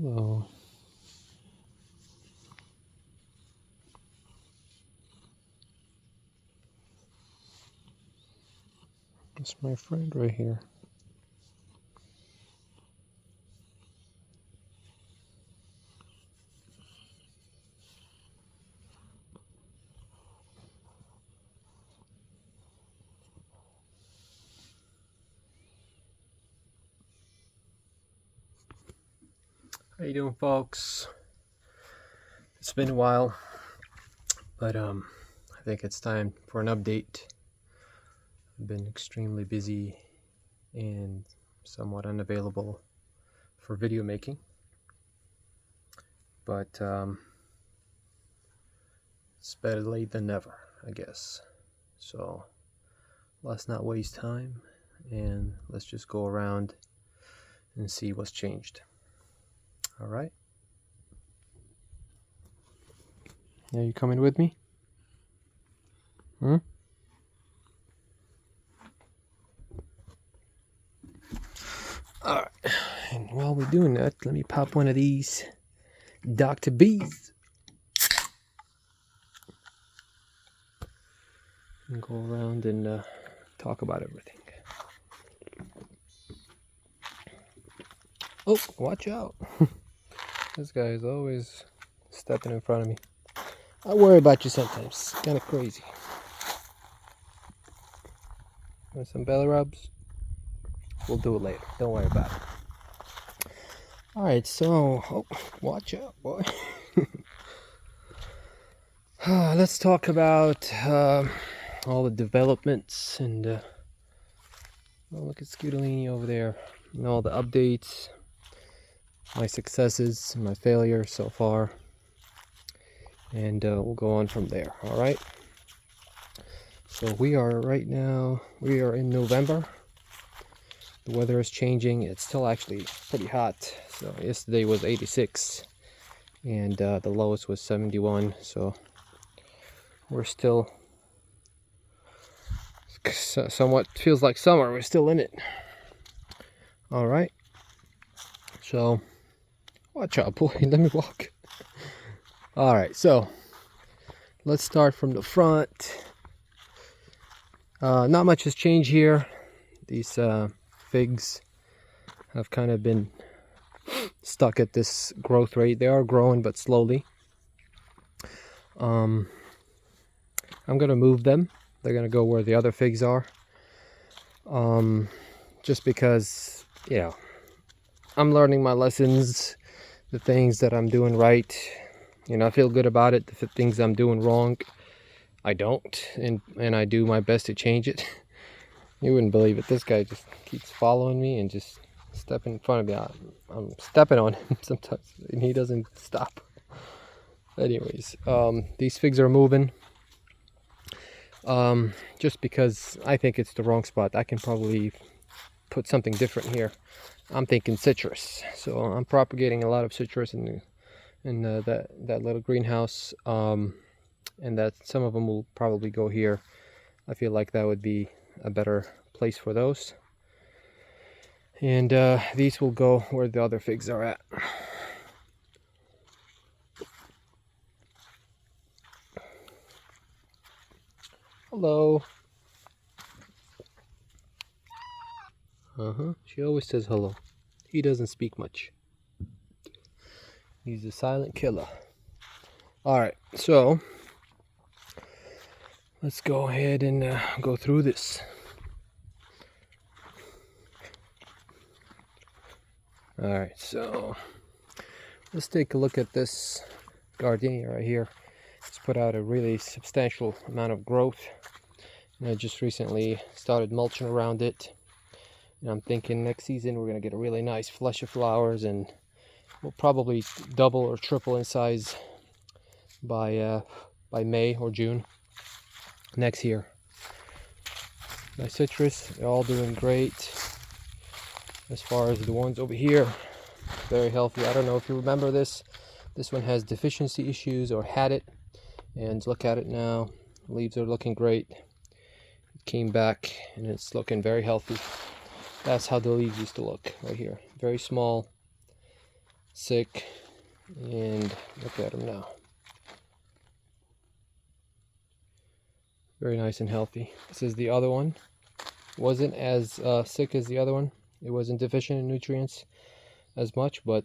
Hello. It's my friend right here. How you doing, folks? It's been a while, but I think it's time for an update. I've been extremely busy and somewhat unavailable for video making, but it's better late than never, I guess. So let's not waste time and let's just go around and see what's changed. All right. Are you coming with me? Alright, and while we're doing that, let me pop one of these Dr. B's and go around and talk about everything. Oh, watch out. This guy is always stepping in front of me. I worry about you sometimes. Kind of crazy. Want some belly rubs? We'll do it later. Don't worry about it. Alright, so, watch out, boy. Let's talk about all the developments and oh, look at Scudolini over there and all the updates, my successes and my failures so far, and we'll go on from there. All right, so we are in November. The weather is changing. It's still actually pretty hot. So yesterday was 86 and the lowest was 71, so we're still somewhat feels like summer. We're still in it. All right, so watch out, boy. Let me walk. All right, so let's start from the front. Not much has changed here. These figs have kind of been stuck at this growth rate. They are growing, but slowly. I'm gonna move them. They're gonna go where the other figs are. Just because, you know, I'm learning my lessons, the things that I'm doing right. You know, I feel good about it. The things I'm doing wrong, I don't, and I do my best to change it. You wouldn't believe it. This guy just keeps following me and just stepping in front of me. I'm stepping on him sometimes, and he doesn't stop. Anyways, these figs are moving. Just because I think it's the wrong spot. I can probably put something different here. I'm thinking citrus, so I'm propagating a lot of citrus in that little greenhouse, and that some of them will probably go here. I feel like that would be a better place for those, and these will go where the other figs are at. Hello. She always says hello. He doesn't speak much. He's a silent killer. All right, so let's go ahead and go through this. All right, so let's take a look at this gardenia right here. It's put out a really substantial amount of growth, and I just recently started mulching around it, and I'm thinking next season we're gonna get a really nice flush of flowers, and we'll probably double or triple in size by May or June next year. My citrus, they're all doing great. As far as the ones over here, very healthy. I don't know if you remember this. This one has deficiency issues or had it, and look at it now. Leaves are looking great. It came back and it's looking very healthy. That's how the leaves used to look right here. Very small, sick, and look at him now. Very nice and healthy. This is the other one. Wasn't as sick as the other one. It wasn't deficient in nutrients as much, but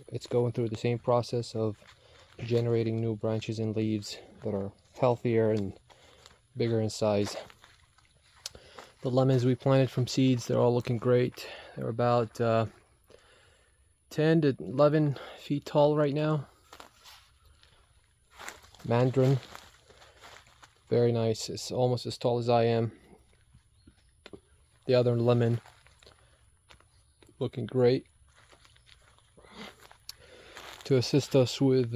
it's going through the same process of generating new branches and leaves that are healthier and bigger in size. The lemons we planted from seeds, they're all looking great. They're about 10 to 11 feet tall right now. Mandarin, very nice. It's almost as tall as I am. The other lemon, looking great. To assist us with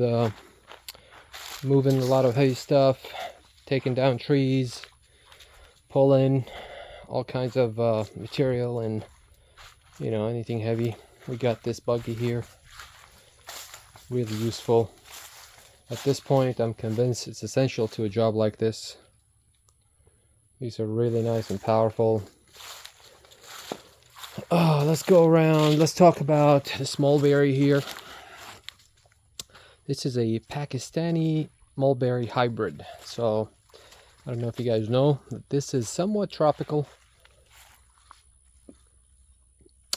moving a lot of heavy stuff, taking down trees, pulling all kinds of material, and you know, anything heavy. We got this buggy here, really useful. At this point, I'm convinced it's essential to a job like this. These are really nice and powerful. Oh, let's go around. Let's talk about this mulberry here. This is a Pakistani mulberry hybrid. So I don't know if you guys know, but this is somewhat tropical.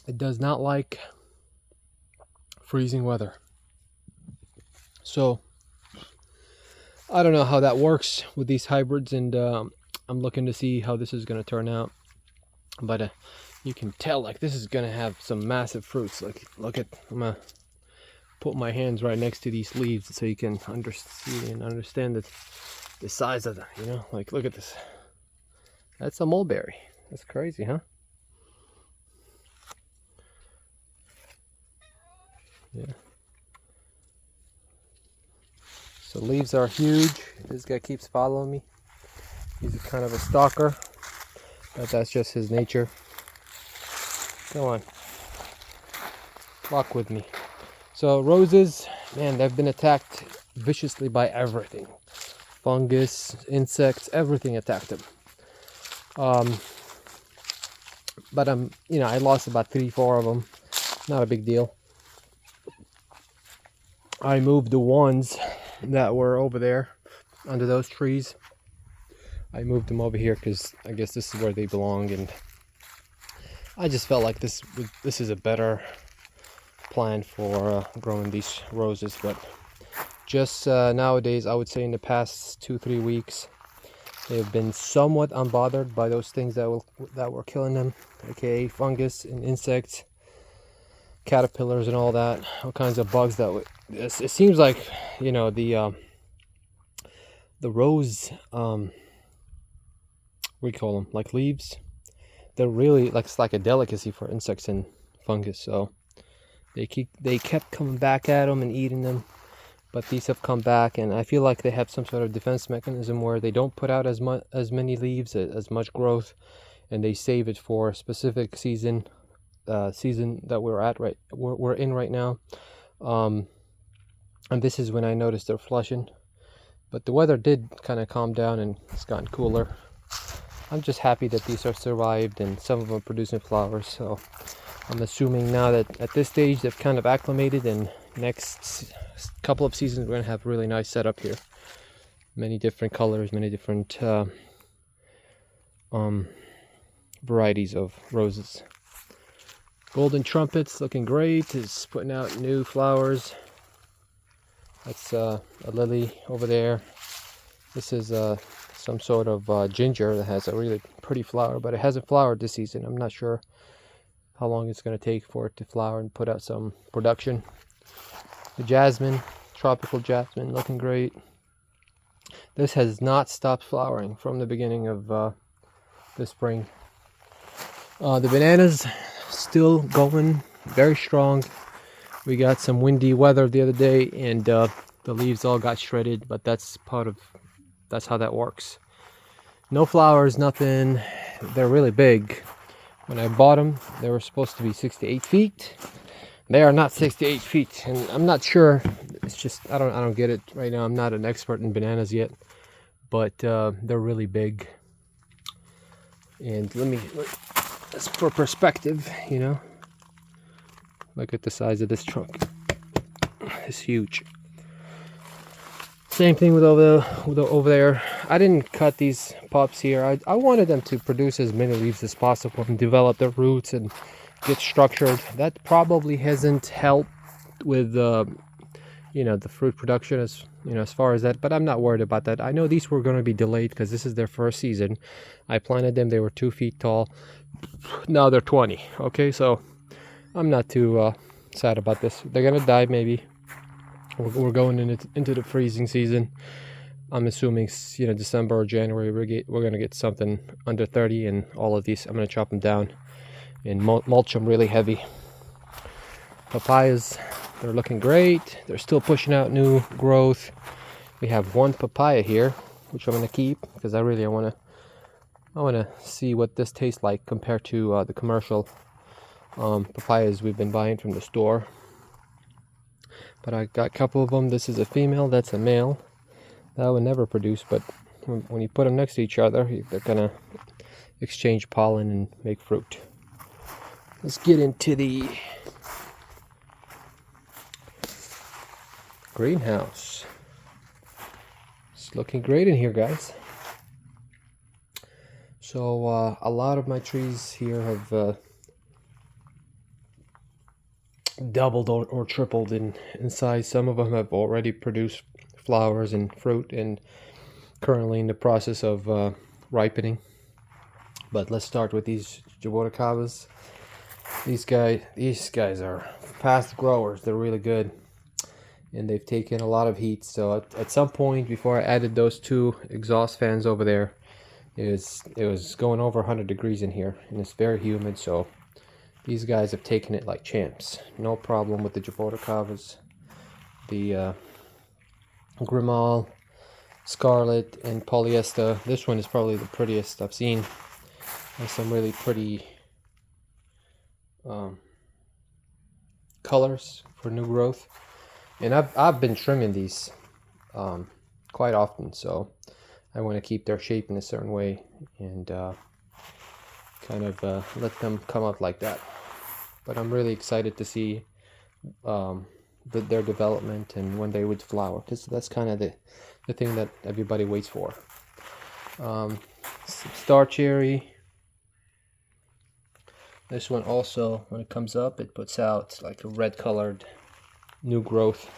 It does not like freezing weather. So I don't know how that works with these hybrids, and I'm looking to see how this is going to turn out. But you can tell, like, this is going to have some massive fruits. Like, look at, I'm going to put my hands right next to these leaves so you can understand the size of them, you know? Like, look at this. That's a mulberry. That's crazy, huh? Yeah. So leaves are huge. This guy keeps following me. He's kind of a stalker, but that's just his nature. Come on. Walk with me. So roses, man, they've been attacked viciously by everything. Fungus, insects, everything attacked them. But you know, I lost about 3-4 of them. Not a big deal. I moved the ones that were over there under those trees. I moved them over here because I guess this is where they belong, and I just felt like this is a better plan for growing these roses. But just nowadays, I would say in the past 2-3 weeks, they've been somewhat unbothered by those things that were killing them, aka fungus and insects, caterpillars and all that, all kinds of bugs that it seems like, you know, the rose, what do you call them, like leaves, they're really like, it's like a delicacy for insects and fungus. So they kept coming back at them and eating them, but these have come back, and I feel like they have some sort of defense mechanism where they don't put out as many leaves, as much growth, and they save it for a specific season that we're in right now. And this is when I noticed they're flushing, but the weather did kind of calm down and it's gotten cooler. I'm just happy that these are survived, and some of them are producing flowers. So I'm assuming now that at this stage they've kind of acclimated, and next couple of seasons we're gonna have really nice setup here. Many different colors, many different varieties of roses. Golden trumpets looking great. It's putting out new flowers. That's a lily over there. This is some sort of ginger that has a really pretty flower, but it hasn't flowered this season. I'm not sure how long it's going to take for it to flower and put out some production. The jasmine, tropical jasmine, looking great. This has not stopped flowering from the beginning of the spring. The bananas still going very strong. We got some windy weather the other day, and the leaves all got shredded, but that's how that works. No flowers, nothing. They're really big. When I bought them, they were supposed to be 6 to 8 feet. They are not 6 to 8 feet, and I'm not sure. It's just I don't get it right now. I'm not an expert in bananas yet, but they're really big. And that's for perspective, you know. Look at the size of this trunk. is huge. Same thing with over there. I didn't cut these pops here. I wanted them to produce as many leaves as possible and develop their roots and get structured. That probably hasn't helped with you know, the fruit production, as you know, as far as that, but I'm not worried about that. I know these were going to be delayed because this is their first season. I planted them, they were 2 feet tall. Now they're 20. Okay, so I'm not too sad about this. They're gonna die maybe. We're going into the freezing season. I'm assuming, you know, December or January we're gonna get something under 30, and all of these I'm gonna chop them down and mulch them really heavy. Papayas, they're looking great. They're still pushing out new growth. We have one papaya here, which I'm gonna keep because I wanna see what this tastes like compared to the commercial papayas we've been buying from the store. But I got a couple of them. This is a female, that's a male. That would never produce, but when you put them next to each other, they're gonna exchange pollen and make fruit. Let's get into the greenhouse. It's looking great in here, guys. So a lot of my trees here have doubled or tripled in size. Some of them have already produced flowers and fruit and currently in the process of ripening. But let's start with these jaboticabas. These guys are fast growers. They're really good, and they've taken a lot of heat. So at some point, before I added those 2 exhaust fans over there, it was going over 100 degrees in here, and it's very humid. So these guys have taken it like champs. No problem with the jaboticabas. The Grimal, Scarlet, and Polyester. This one is probably the prettiest I've seen. Has some really pretty colors for new growth. And I've been trimming these quite often, so I want to keep their shape in a certain way and kind of let them come up like that. But I'm really excited to see their development and when they would flower, because that's kind of the thing that everybody waits for. Star cherry. This one also, when it comes up, it puts out like a red colored new growth.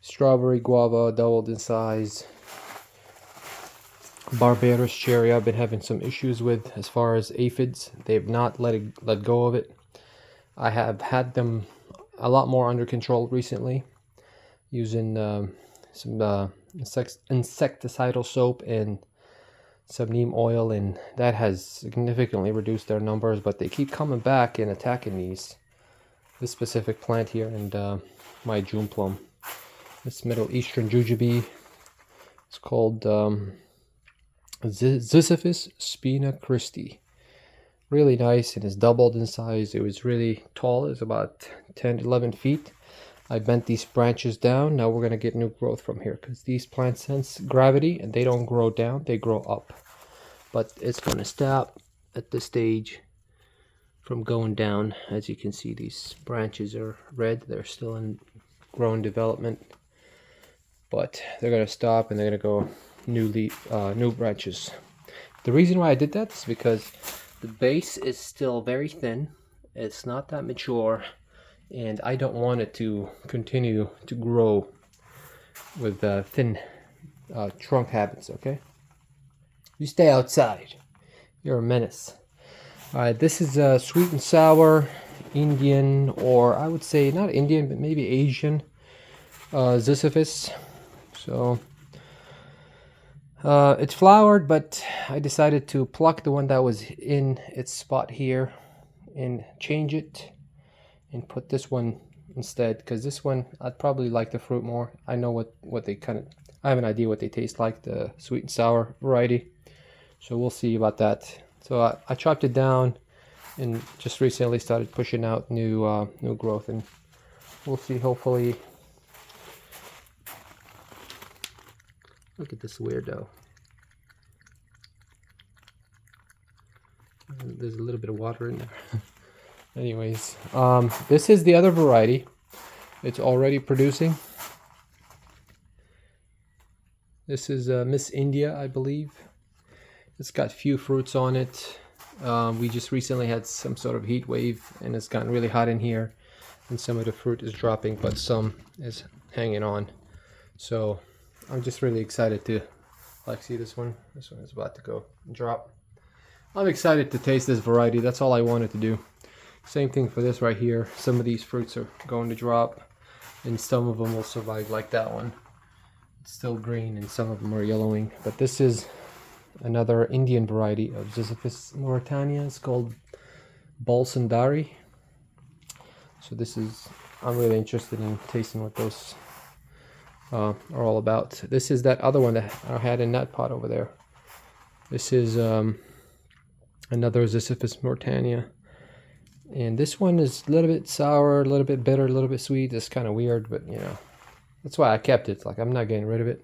Strawberry guava doubled in size. Barbados cherry I've been having some issues with as far as aphids. They've not let go of it. I have had them a lot more under control recently, using some insecticidal soap and some neem oil, and that has significantly reduced their numbers, but they keep coming back and attacking this specific plant here and my June plum. This Middle Eastern jujube. It's called Ziziphus spina Christi. Really nice, and it's doubled in size. It was really tall. It's about 10-11 feet. I bent these branches down. Now we're going to get new growth from here, because these plants sense gravity and they don't grow down, they grow up. But it's going to stop at this stage from going down. As you can see, these branches are red. They're still in growing development, but they're going to stop and they're going to go new branches. The reason why I did that is because the base is still very thin. It's not that mature, and I don't want it to continue to grow with thin trunk habits. Okay, you stay outside. You're a menace. All right, this is sweet and sour Indian, or I would say not Indian, but maybe Asian Ziziphus. So it's flowered, but I decided to pluck the one that was in its spot here and change it and put this one instead, because this one I'd probably like the fruit more. I know what they I have an idea what they taste like, the sweet and sour variety, so we'll see about that. So I chopped it down and just recently started pushing out new growth, and we'll see. Hopefully, look at this weirdo. There's a little bit of water in there. Anyways, this is the other variety. It's already producing. This is Miss India, I believe. It's got few fruits on it. We just recently had some sort of heat wave and it's gotten really hot in here, and some of the fruit is dropping, but some is hanging on. So I'm just really excited to see this one. This one is about to go drop. I'm excited to taste this variety. That's all I wanted to do. Same thing for this right here. Some of these fruits are going to drop and some of them will survive, like that one. It's still green and some of them are yellowing. But this is another Indian variety of Ziziphus mauritania. It's called Balsandari. So this is, I'm really interested in tasting what those are all about. This is that other one that I had in that pot over there. This is another Ziziphus mauritania. And this one is a little bit sour, a little bit bitter, a little bit sweet. It's kind of weird, but you know, that's why I kept it. Like, I'm not getting rid of it.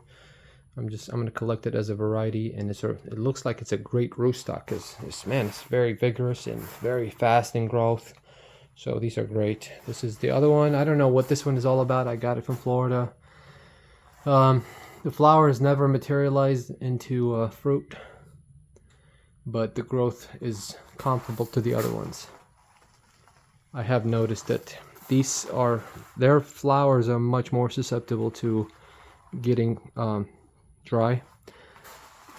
I'm gonna collect it as a variety, and it looks like it's a great rootstock because it's very vigorous and very fast in growth. So these are great. This is the other one. I don't know what this one is all about. I got it from Florida. The flower has never materialized into fruit, but the growth is comparable to the other ones. I have noticed that their flowers are much more susceptible to getting dry.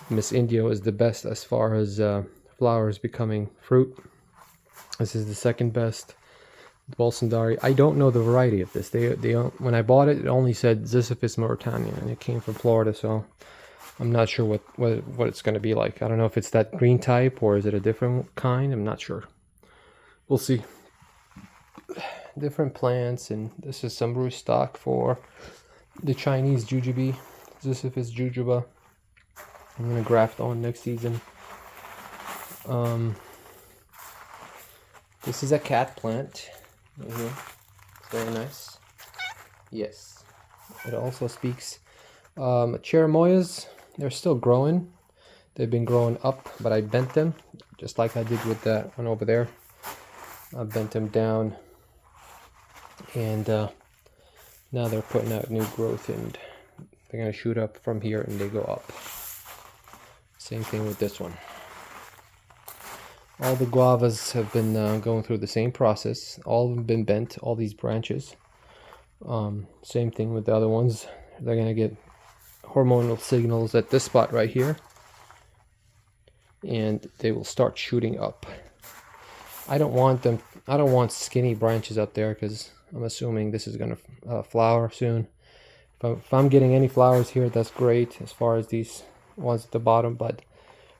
Miss India is the best as far as flowers becoming fruit. This is the second best. Balsandari. I don't know the variety of this. When I bought it, it only said Ziziphus mauritania, and it came from Florida, so I'm not sure what it's going to be like. I don't know if it's that green type or is it a different kind. I'm not sure. We'll see. Different plants, and this is some rootstock for the Chinese jujube, Ziziphus jujuba. I'm gonna graft on next season. This is a cat plant right here. It's very nice. Yes, it also speaks. Cherimoyas, they're still growing. They've been growing up, but I bent them just like I did with that one over there. I bent them down, and now they're putting out new growth, and they're going to shoot up from here and they go up. Same thing with this one. All the guavas have been going through the same process. All of them been bent, all these branches. Same thing with the other ones. They're going to get hormonal signals at this spot right here, and they will start shooting up. I don't want skinny branches up there because I'm assuming this is going to flower soon. If I'm getting any flowers here, that's great as far as these ones at the bottom. But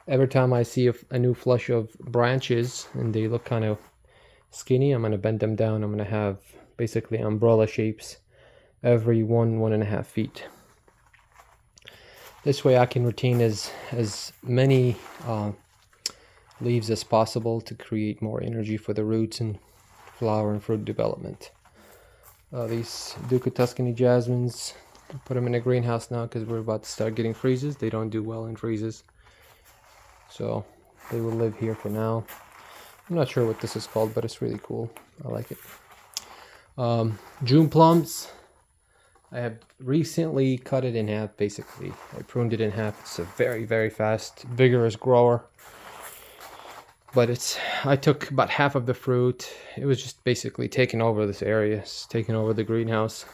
every time I see a new flush of branches and they look kind of skinny, I'm going to bend them down. I'm going to have basically umbrella shapes every 1.5 feet. This way I can retain as many leaves as possible to create more energy for the roots and flower and fruit development. These Duca Tuscany jasmines, I put them in a greenhouse now because we're about to start getting freezes. They don't do well in freezes, so they will live here for now. I'm not sure what this is called, but it's really cool. I like it. June plums, I have recently cut it in half. Basically, I pruned it in half. It's a very, very fast, vigorous grower. But I took about half of the fruit. It was just basically taking over this area, it's taking over the greenhouse.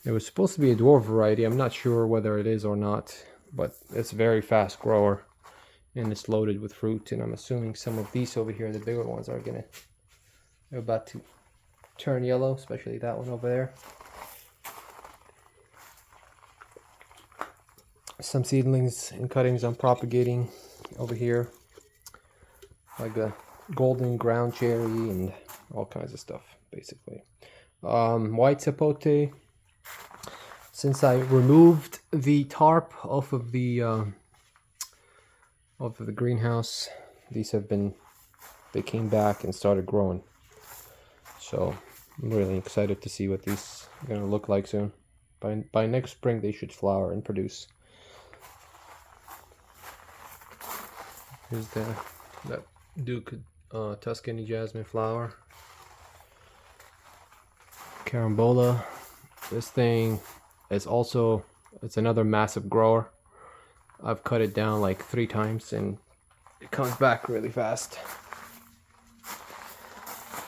It was supposed to be a dwarf variety. I'm not sure whether it is or not, but it's a very fast grower and it's loaded with fruit. And I'm assuming some of these over here, the bigger ones, they're about to turn yellow, especially that one over there. Some seedlings and cuttings I'm propagating over here, like a golden ground cherry and all kinds of stuff, basically. White sapote. Since I removed the tarp off of the greenhouse, they came back and started growing. So I'm really excited to see what these are gonna look like soon. By next spring, they should flower and produce. Here's that Duca Tuscany jasmine flower. carambola. This thing is also, it's another massive grower. I've cut it down like 3 times and it comes back really fast.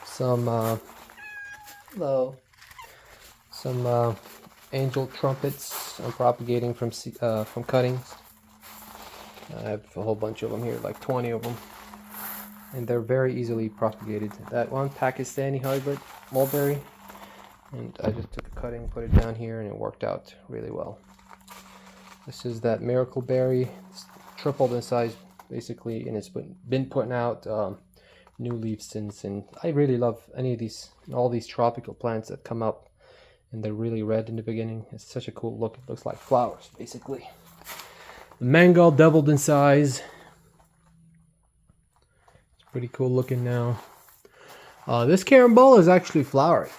Some angel trumpets I'm propagating from cuttings. I have a whole bunch of them here, like 20 of them, and they're very easily propagated. That one Pakistani hybrid mulberry, and I just took a cutting, put it down here, and it worked out really well. This is that miracle berry. It's tripled in size basically, and it's been putting out new leaves since. And I really love all these tropical plants that come up and they're really red in the beginning. It's such a cool look. It looks like flowers basically. The mango doubled in size. It's pretty cool looking now. This carambola is actually flowering,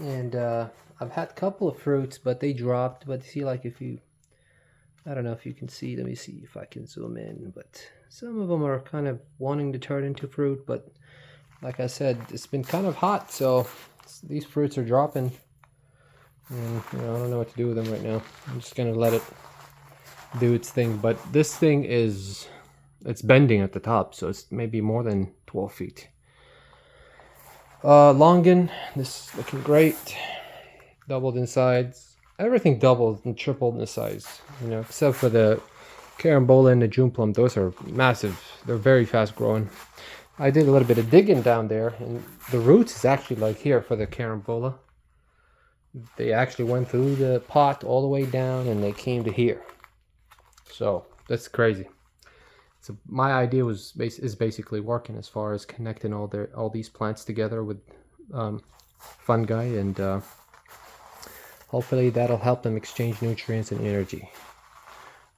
and I've had a couple of fruits, but they dropped. But see, like I don't know if you can see. Let me see if I can zoom in. But some of them are kind of wanting to turn into fruit. But like I said, it's been kind of hot, so these fruits are dropping. And I don't know what to do with them right now. I'm just gonna let it do its thing. But this thing it's bending at the top, so it's maybe more than 12 feet. Longan, this is looking great. Doubled in size. Everything doubled and tripled in size, except for the carambola and the June plum. Those are massive. They're very fast growing. I did a little bit of digging down there, and the roots is actually like here for the carambola. They actually went through the pot all the way down, and they came to here. So that's crazy. So my idea is basically working as far as connecting all these plants together with fungi, and hopefully that'll help them exchange nutrients and energy.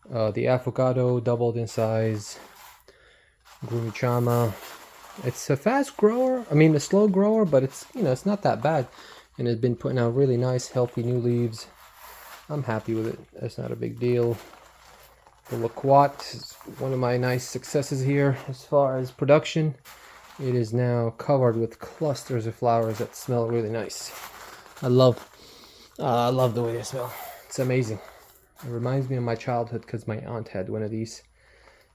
The avocado doubled in size. Gumichama, it's a fast grower. I mean, a slow grower, but it's it's not that bad, and it's been putting out really nice, healthy new leaves. I'm happy with it. That's not a big deal. The Loquat is one of my nice successes here as far as production. It is now covered with clusters of flowers that smell really nice. I love the way they smell. It's amazing. It reminds me of my childhood because my aunt had one of these,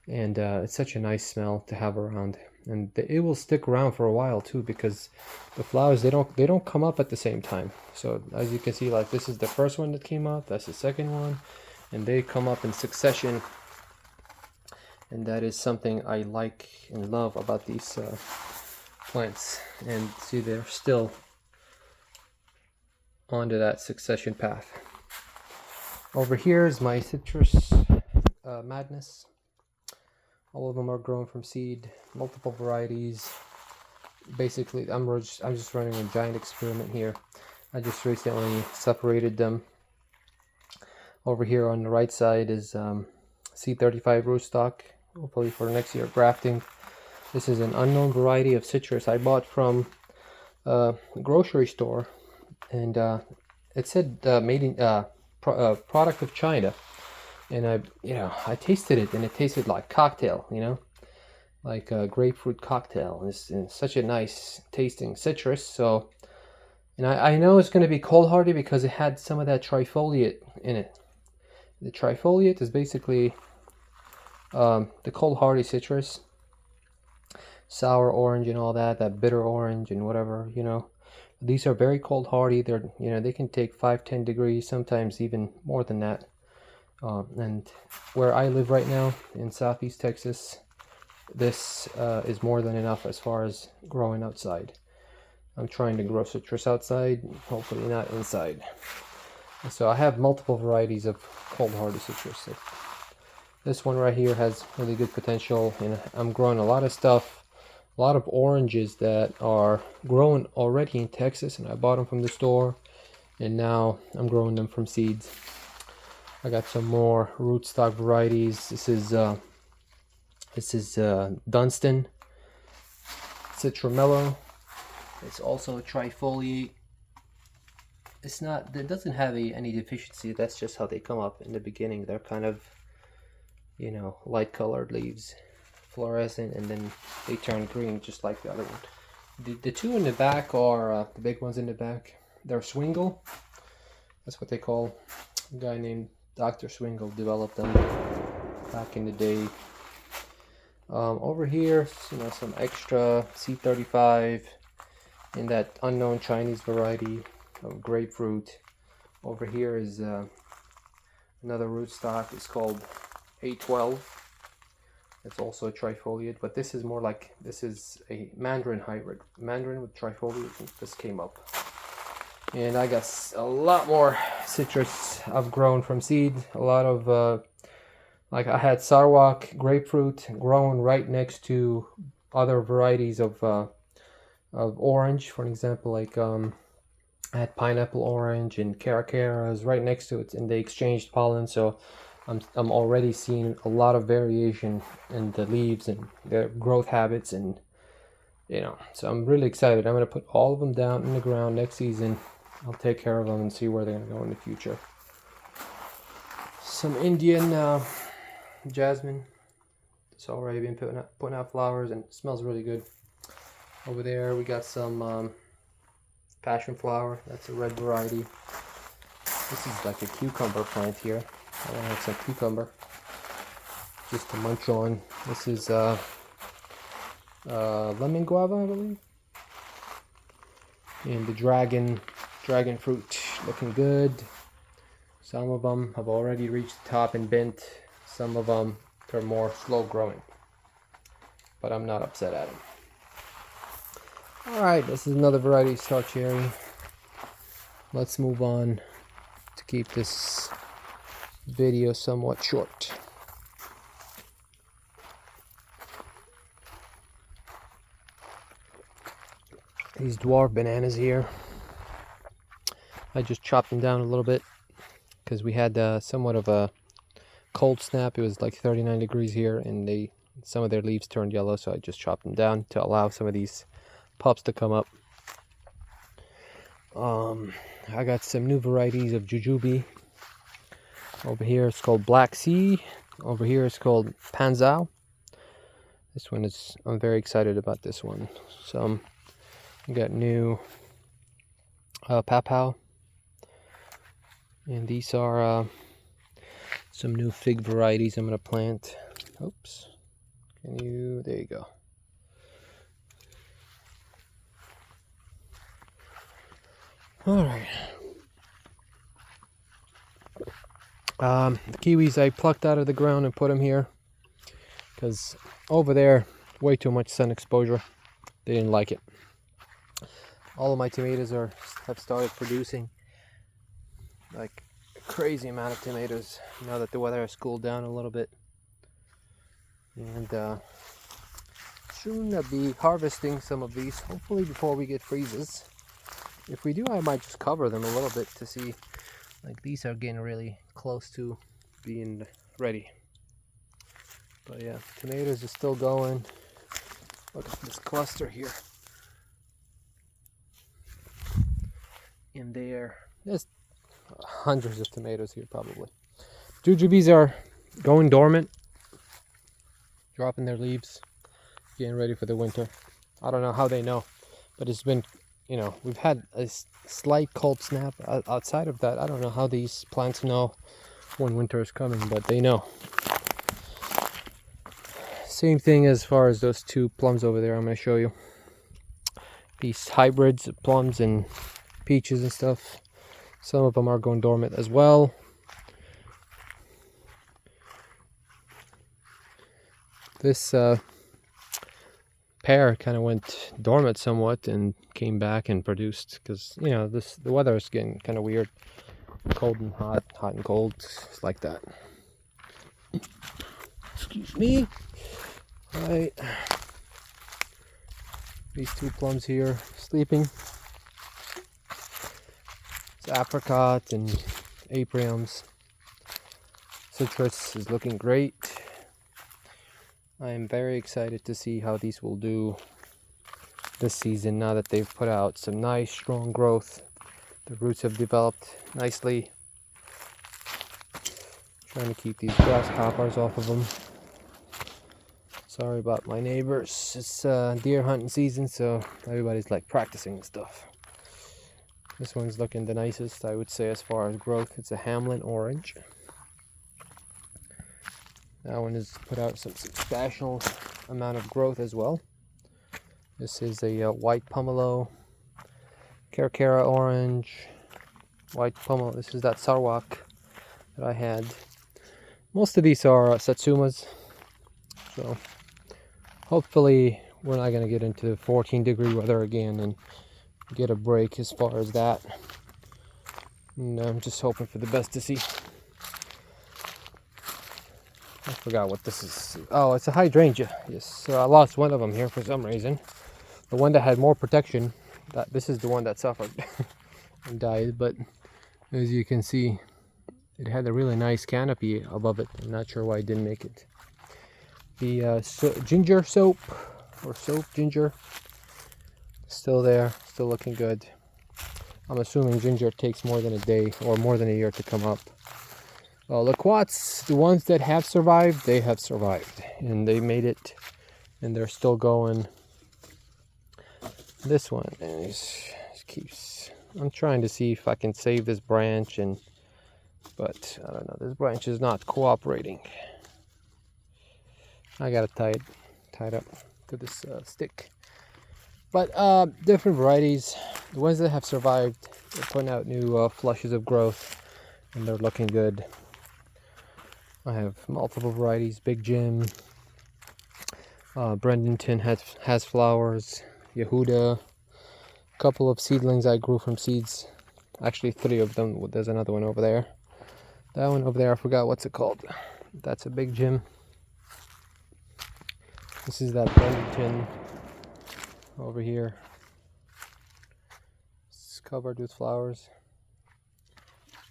and it's such a nice smell to have around. And it will stick around for a while too, because the flowers they don't come up at the same time. So as you can see, like this is the first one that came up. That's the second one. And they come up in succession, and that is something I like and love about these plants. And see, they're still onto that succession path. Over here is my citrus madness. All of them are grown from seed, multiple varieties. Basically, I'm just running a giant experiment here. I just recently separated them. Over here on the right side is C35 rootstock, hopefully for next year grafting. This is an unknown variety of citrus I bought from a grocery store, and it said made in product of China. And I tasted it, and it tasted like cocktail, like a grapefruit cocktail. It's such a nice tasting citrus. So, and I know it's going to be cold hardy because it had some of that trifoliate in it. The trifoliate is basically the cold hardy citrus, sour orange and all that bitter orange and whatever, These are very cold hardy. They're, they can take 5-10 degrees, sometimes even more than that. And where I live right now in Southeast Texas, this is more than enough as far as growing outside. I'm trying to grow citrus outside, hopefully not inside. So I have multiple varieties of cold hardy citrus. This one right here has really good potential, and I'm growing a lot of stuff, a lot of oranges that are grown already in Texas, and I bought them from the store, and now I'm growing them from seeds. I got some more rootstock varieties. This is Dunstan Citramello. It's also a trifoliate. It doesn't have any deficiency. That's just how they come up in the beginning. They're kind of, light colored leaves, fluorescent, and then they turn green just like the other one. The two in the back are the big ones in the back. They're Swingle. That's what they call. A guy named Dr. Swingle developed them back in the day. Over here, some extra C35 in that unknown Chinese variety of grapefruit. Over here is another rootstock. It's called A12. It's also a trifoliate, but this is more like, this is a mandarin hybrid. Mandarin with trifoliate, and this came up. And I got a lot more citrus I've grown from seed. A lot of, like I had Sarawak grapefruit grown right next to other varieties of orange. For example, like I had pineapple orange and caracaras right next to it, and they exchanged pollen. So I'm already seeing a lot of variation in the leaves and their growth habits, and so I'm really excited. I'm going to put all of them down in the ground next season. I'll take care of them and see where they're going to go in the future. Some Indian jasmine. It's already been putting out flowers, and it smells really good. Over there we got some passion flower. That's a red variety. This is like a cucumber plant here. I want to have some cucumber just to munch on. This is lemon guava, I believe. And the dragon fruit looking good. Some of them have already reached the top and bent. Some of them are more slow growing, but I'm not upset at them. Alright, this is another variety of star cherry. Let's move on to keep this video somewhat short. These dwarf bananas here, I just chopped them down a little bit because we had somewhat of a cold snap. It was like 39 degrees here, and some of their leaves turned yellow, so I just chopped them down to allow some of these pups to come up. I got some new varieties of jujube. Over here it's called Black Sea. Over here it's called Panzao. This one is, I'm very excited about this one. So we got new Papao. And these are some new fig varieties I'm going to plant. Oops. There you go. Alright. The kiwis I plucked out of the ground and put them here because over there, way too much sun exposure. They didn't like it. All of my tomatoes have started producing like a crazy amount of tomatoes now that the weather has cooled down a little bit. And soon I'll be harvesting some of these, hopefully before we get freezes. If we do, I might just cover them a little bit to see. Like these are getting really close to being ready. But yeah, tomatoes are still going. Look at this cluster here. And there's hundreds of tomatoes here probably. Jujubes are going dormant, dropping their leaves, getting ready for the winter. I don't know how they know, but it's been, we've had a slight cold snap. Outside of that, I don't know how these plants know when winter is coming, but they know. Same thing as far as those two plums over there I'm going to show you. These hybrids of plums and peaches and stuff. Some of them are going dormant as well. This pear kind of went dormant somewhat and came back and produced because the weather is getting kind of weird, cold and hot, hot and cold. It's like that. Excuse me. All right, these two plums here sleeping. It's apricot and apriums. Citrus is looking great. I am very excited to see how these will do this season now that they've put out some nice strong growth. The roots have developed nicely. Trying to keep these grasshoppers off of them. Sorry about my neighbors. It's deer hunting season, so everybody's like practicing and stuff. This one's looking the nicest, I would say, as far as growth. It's a Hamlin orange. That one has put out some substantial amount of growth as well. This is a white pomelo, Caracara orange, white pomelo. This is that Sarawak that I had. Most of these are Satsumas, so hopefully we're not going to get into 14-degree weather again and get a break as far as that. And I'm just hoping for the best to see. I forgot what this is. Oh, it's a hydrangea. Yes, so I lost one of them here for some reason. The one that had more protection, this is the one that suffered and died. But as you can see, it had a really nice canopy above it. I'm not sure why it didn't make it. The ginger soap, or soap ginger, still there, still looking good. I'm assuming ginger takes more than a day or more than a year to come up. Loquats, the ones that have survived, they have survived and they made it, and they're still going. This one keeps. I'm trying to see if I can save this branch, but I don't know. This branch is not cooperating. I gotta tie it up to this stick. But different varieties. The ones that have survived, they're putting out new flushes of growth, and they're looking good. I have multiple varieties. Big Jim, Brendanton has flowers. Yehuda, a couple of seedlings I grew from seeds. Actually, 3 of them. There's another one over there. That one over there, I forgot what's it called. That's a Big Jim. This is that Brendanton over here. It's covered with flowers.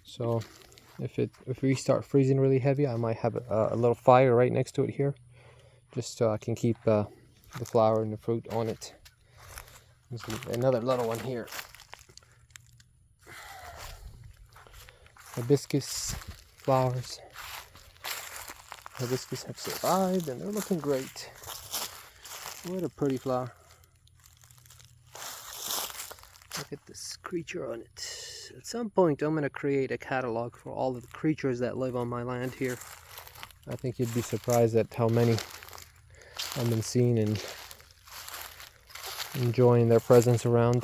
So if we start freezing really heavy, I might have a little fire right next to it here, just so I can keep the flower and the fruit on it. There's another little one here. Hibiscus flowers. Hibiscus have survived and they're looking great. What a pretty flower. Look at this creature on it. At some point I'm going to create a catalog for all of the creatures that live on my land here. I think you'd be surprised at how many I've been seeing and enjoying their presence around.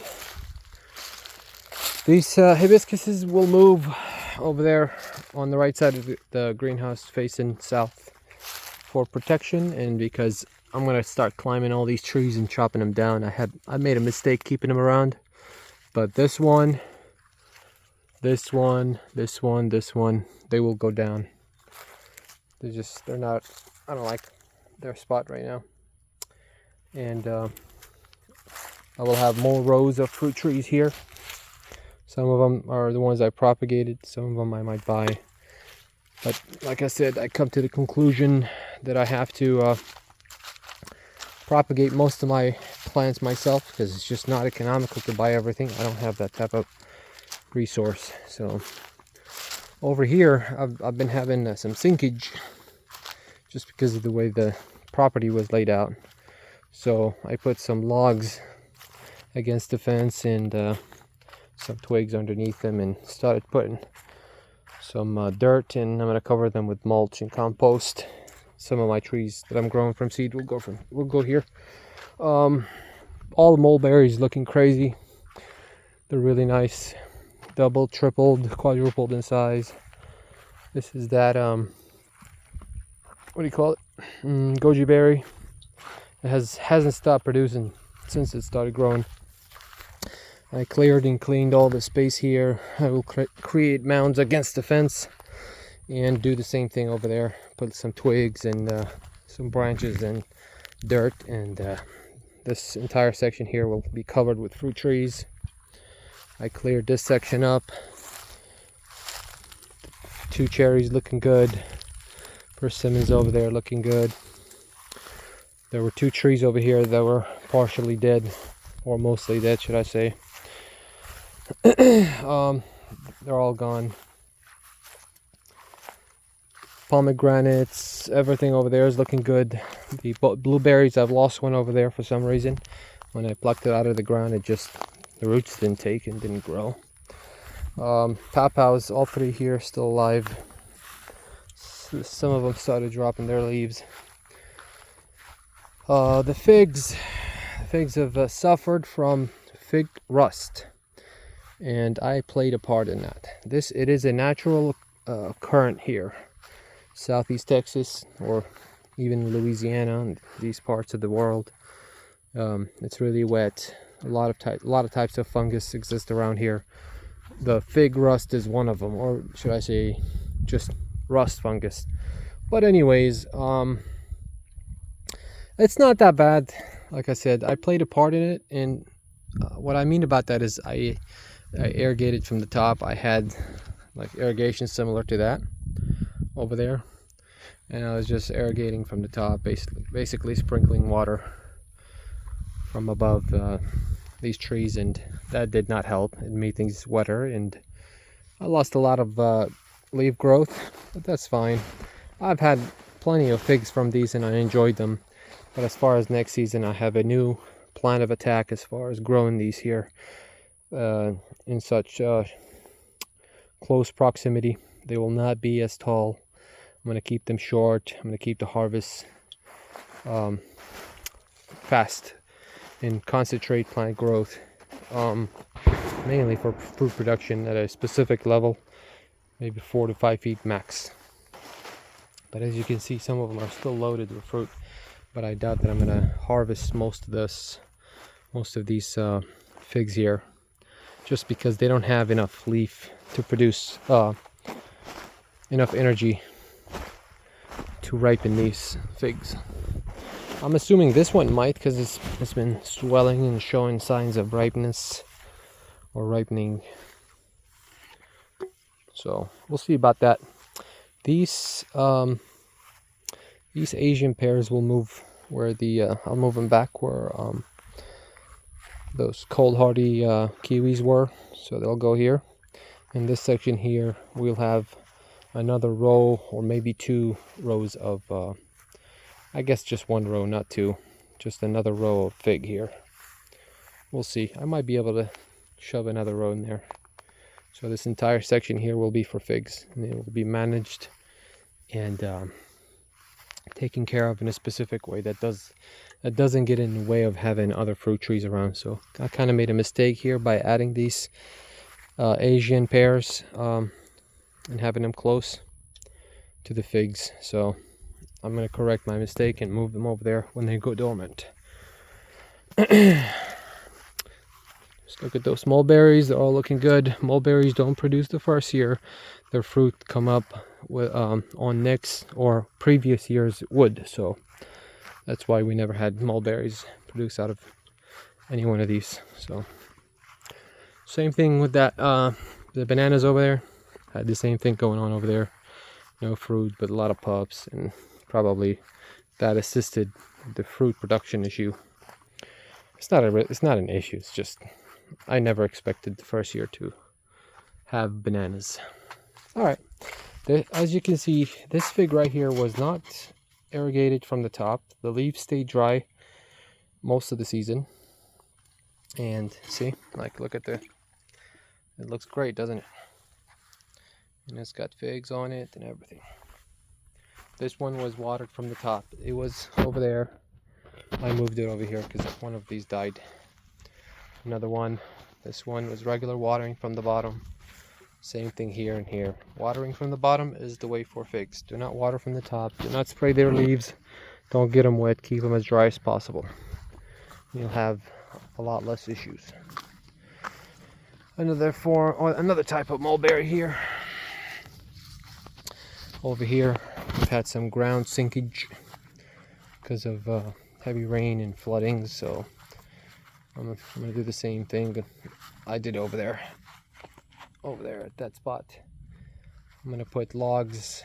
These hibiscuses will move over there on the right side of the greenhouse facing south for protection, and because I'm going to start climbing all these trees and chopping them down. I made a mistake keeping them around, but this one, this one, this one, this one, they will go down. They're not, I don't like their spot right now. And I will have more rows of fruit trees here. Some of them are the ones I propagated, some of them I might buy. But like I said, I come to the conclusion that I have to propagate most of my plants myself, because it's just not economical to buy everything. I don't have that type of resource. So over here, I've been having some sinkage just because of the way the property was laid out. So I put some logs against the fence and some twigs underneath them, and started putting some dirt, and I'm going to cover them with mulch and compost. Some of my trees that I'm growing from seed will go here. All the mulberries looking crazy. They're really nice. Double, tripled, quadrupled in size. This is that what do you call it? Goji berry. It hasn't stopped producing since it started growing. I cleared and cleaned all the space here. I will create mounds against the fence and do the same thing over there. Put some twigs and some branches and dirt, and this entire section here will be covered with fruit trees. I cleared this section up. 2 cherries looking good. Persimmons over there looking good. There were 2 trees over here that were partially dead, or mostly dead, should I say. They're all gone. pomegranates, everything over there is looking good. The blueberries, I've lost one over there for some reason. When I plucked it out of the ground, the roots didn't take and didn't grow. Papaws, all three here, still alive. Some of them started dropping their leaves. The figs have suffered from fig rust, and I played a part in that. It is a natural current here, Southeast Texas, or even Louisiana, and these parts of the world. It's really wet. A lot of types of fungus exist around here. The fig rust is one of them, or should I say, just rust fungus. But anyways, it's not that bad. Like I said, I played a part in it, and what I mean about that is I irrigated from the top. I had like irrigation similar to that over there, and I was just irrigating from the top, basically sprinkling water from above these trees, and that did not help. It made things wetter, and I lost a lot of leaf growth, but that's fine. I've had plenty of figs from these and I enjoyed them, but as far as next season, I have a new plan of attack as far as growing these here in such close proximity. They will not be as tall. I'm going to keep them short. I'm going to keep the harvest fast and concentrate plant growth, mainly for fruit production at a specific level, maybe 4 to 5 feet max. But as you can see, some of them are still loaded with fruit, but I doubt that I'm going to harvest most of these figs here, just because they don't have enough leaf to produce enough energy to ripen these figs. I'm assuming this one might, because it's been swelling and showing signs of ripeness or ripening. So we'll see about that. These Asian pears will move where I'll move them back where those cold hardy kiwis were, so they'll go here. In this section here, we'll have another row or maybe 2 rows of I guess just 1 row, not 2, just another row of fig here. We'll see. I might be able to shove another row in there. So this entire section here will be for figs, and it will be managed and taken care of in a specific way that doesn't get in the way of having other fruit trees around. So I kind of made a mistake here by adding these Asian pears and having them close to the figs. So I'm going to correct my mistake and move them over there when they go dormant. Just look at those mulberries. They're all looking good. Mulberries don't produce the first year. Their fruit come up with, on next or previous year's wood. So that's why we never had mulberries produce out of any one of these. So same thing with that. The bananas over there had the same thing going on over there. No fruit, but a lot of pups, and probably that assisted the fruit production issue. It's not an issue. It's just I never expected the first year to have bananas. All right, as you can see, this fig right here was not irrigated from the top. The leaves stayed dry most of the season, and see, like, look at it looks great, doesn't it? And it's got figs on it and everything. This one was watered from the top. It was over there. I moved it over here because one of these died. Another one. This one was regular watering from the bottom. Same thing here and here. Watering from the bottom is the way for figs. Do not water from the top. Do not spray their leaves. Don't get them wet. Keep them as dry as possible. You'll have a lot less issues. Another type of mulberry here. Over here, we've had some ground sinkage because of heavy rain and flooding, so I'm gonna do the same thing that I did over there at that spot. I'm gonna put logs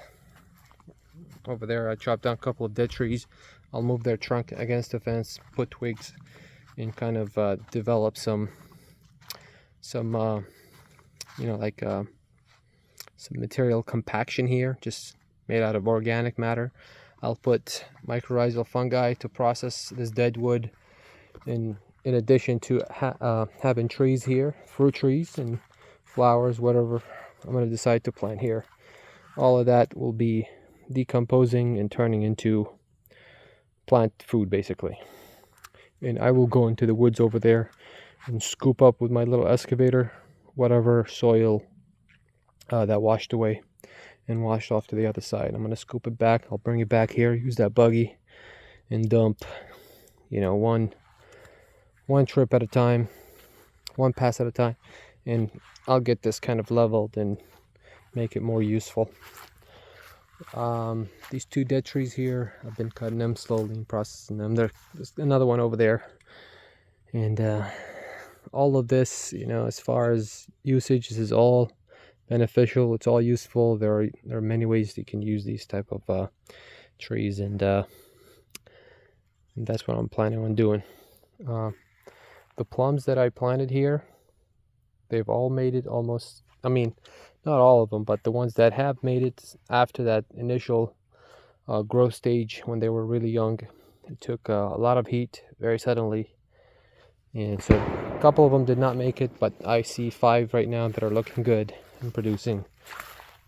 over there. I chopped down a couple of dead trees. I'll move their trunk against the fence, put twigs, and kind of develop some some material compaction here. Just made out of organic matter. I'll put mycorrhizal fungi to process this dead wood, in addition to having trees here, fruit trees and flowers, whatever I'm going to decide to plant here. All of that will be decomposing and turning into plant food, basically. And I will go into the woods over there and scoop up with my little excavator whatever soil that washed away and washed off to the other side. I'm going to scoop it back. I'll bring it back here, use that buggy, and dump, one trip at a time, one pass at a time, and I'll get this kind of leveled and make it more useful. These two dead trees here, I've been cutting them slowly and processing them. There's another one over there, and all of this, as far as usage, this is all beneficial. It's all useful. There are many ways you can use these type of trees, and that's what I'm planning on doing. The plums that I planted here, they've all made it almost, not all of them, but the ones that have made it after that initial growth stage when they were really young, it took a lot of heat very suddenly, and so a couple of them did not make it, but I see 5 right now that are looking good and producing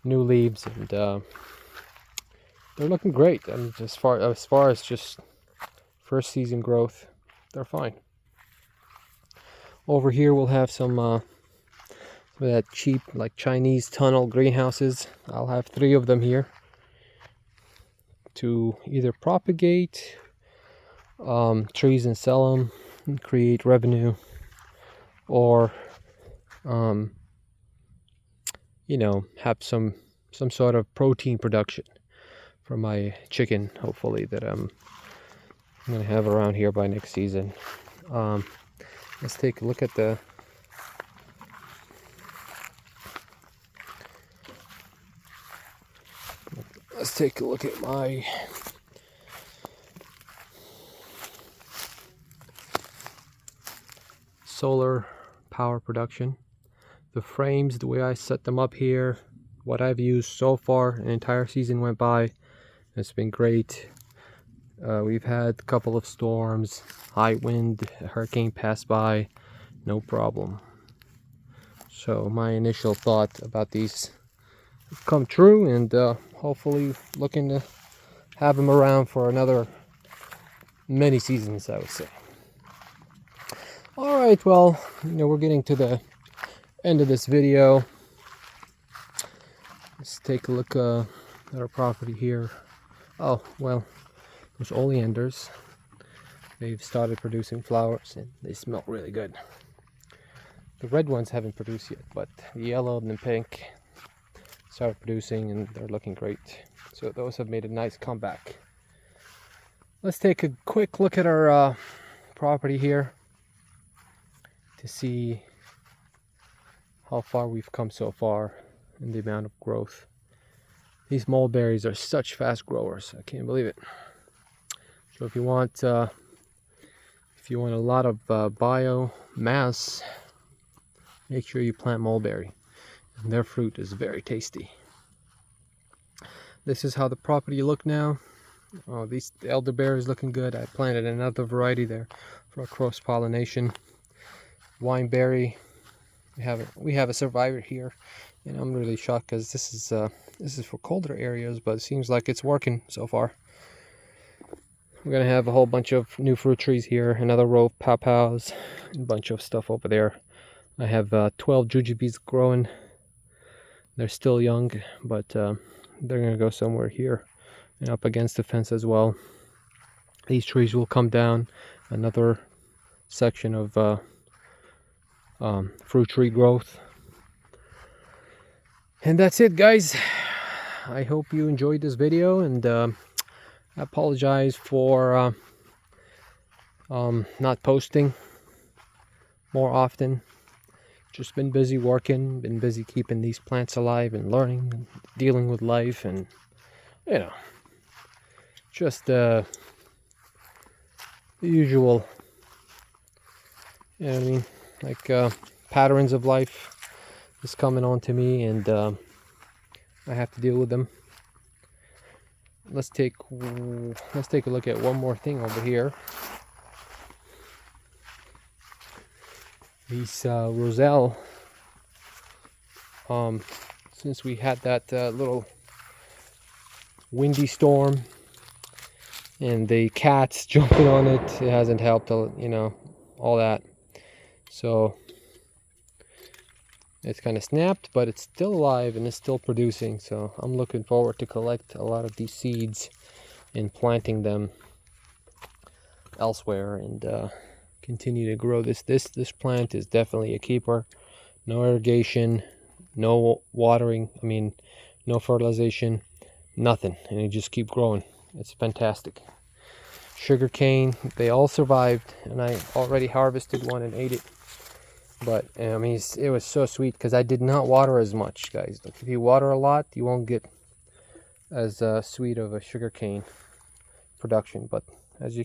new leaves, and they're looking great. As far as just first season growth, they're fine. Over here we'll have some of that cheap, like Chinese tunnel greenhouses. I'll have 3 of them here to either propagate trees and sell them and create revenue, or have some sort of protein production for my chicken, hopefully, that I'm gonna have around here by next season. Let's take a look at my solar power production. The frames, the way I set them up here, what I've used so far, an entire season went by. It's been great. We've had a couple of storms, high wind, a hurricane passed by, no problem. So my initial thought about these come true, and hopefully looking to have them around for another many seasons, I would say. All right, well, we're getting to the end of this video. Let's take a look at our property here. Oh, well, there's oleanders. They've started producing flowers, and they smell really good. The red ones haven't produced yet, but the yellow and the pink started producing, and they're looking great. So those have made a nice comeback. Let's take a quick look at our property here to see how far we've come so far in the amount of growth. These mulberries are such fast growers. I can't believe it. So if you want a lot of biomass, make sure you plant mulberry. And their fruit is very tasty. This is how the property look now. Oh, the elderberry is looking good. I planted another variety there for cross pollination. Wineberry. We have a survivor here, and I'm really shocked because this is for colder areas, but it seems like it's working so far. We're gonna have a whole bunch of new fruit trees here, another row of pawpaws, and a bunch of stuff over there. I have 12 jujubes growing. They're still young, but they're gonna go somewhere here and up against the fence as well. These trees will come down. Another section of fruit tree growth. And that's it, guys. I hope you enjoyed this video, and I apologize for not posting more often. Just been busy working, been busy keeping these plants alive and learning and dealing with life, and just the usual, patterns of life is coming on to me, and I have to deal with them. let's take a look at one more thing over here. These Roselle, since we had that little windy storm and the cats jumping on it, it hasn't helped, you know, all that. So it's kind of snapped, but it's still alive and it's still producing. So I'm looking forward to collect a lot of these seeds and planting them elsewhere and continue to grow this. This plant is definitely a keeper. No irrigation, no watering, I mean, no fertilization, nothing. And you just keep growing. It's fantastic. Sugar cane, they all survived, and I already harvested one and ate it. But I mean, it was so sweet because I did not water as much, guys. Like, if you water a lot, you won't get as sweet of a sugar cane production. But as you